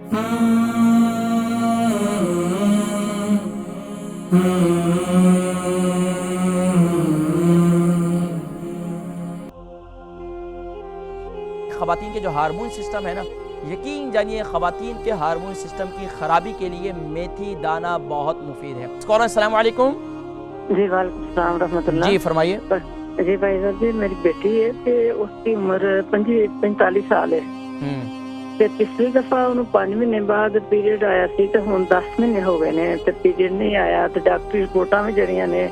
خواتین کے جو ہارمون سسٹم ہے نا، یقین جانیے خواتین کے ہارمون سسٹم کی خرابی کے لیے میتھی دانہ بہت مفید ہے۔ السلام علیکم۔ جی وعلیکم السلام ورحمۃ اللہ۔ جی فرمائیے۔ جی بھائی صاحب جی، میری بیٹی ہے کہ اس کی عمر 45 سال ہے تے پچھلی دفعہ انہوں 5 مہینے بعد پیریڈ آیا سی تے ہن 10 مہینے ہو گئے نے تے پیریڈ نہیں آیا تے ڈاکٹری رپورٹاں بھی جڑیاں نے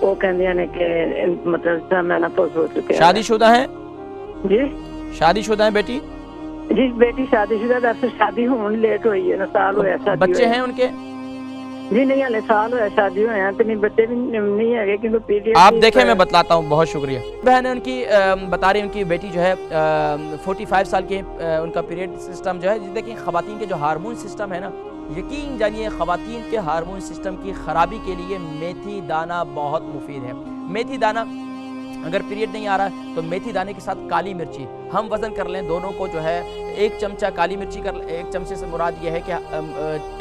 وہ کہندیاں نے کہ مطلب مینوپاز ہو چکا ہے۔ شادی شدہ ہیں؟ جی شادی شدہ ہیں بیٹی؟ جی بیٹی شادی شدہ، دراصل شادی ہون لیٹ ہوئی ہے نا، سال ہوا شادی۔ بچے ہیں ان کے؟ جی نہیں، ہلے سال ہوا شادی ہوئے ہیں تو نہیں، بچے بھی نہیں ہے کیونکہ پیریڈ۔ آپ دیکھیں میں بتلاتا ہوں، بہت شکریہ۔ بہن ان کی بتا رہی، ان کی بیٹی جو ہے 45 سال کی، ان کا پیریڈ سسٹم جو ہے، دیکھیں خواتین کے جو ہارمون سسٹم ہے نا، یقین جانیے خواتین کے ہارمون سسٹم کی خرابی کے لیے میتھی دانہ بہت مفید ہے۔ میتھی دانہ اگر پیریڈ نہیں آ رہا ہے تو میتھی دانے کے ساتھ کالی مرچی ہم وزن کر لیں، دونوں کو جو ہے 1 چمچہ کالی مرچی کر، 1 چمچے سے مراد یہ ہے کہ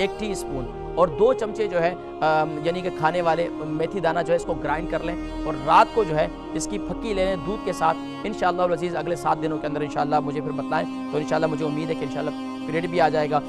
1 ٹی اسپون اور 2 چمچے جو ہے یعنی کہ کھانے والے میتھی دانہ جو ہے اس کو گرائنڈ کر لیں اور رات کو جو ہے اس کی پھکی لے لیں دودھ کے ساتھ۔ انشاءاللہ العزیز اگلے 7 دنوں کے اندر انشاءاللہ مجھے پھر بتلائیں تو انشاءاللہ مجھے امید ہے کہ انشاءاللہ پیریڈ بھی آ جائے گا۔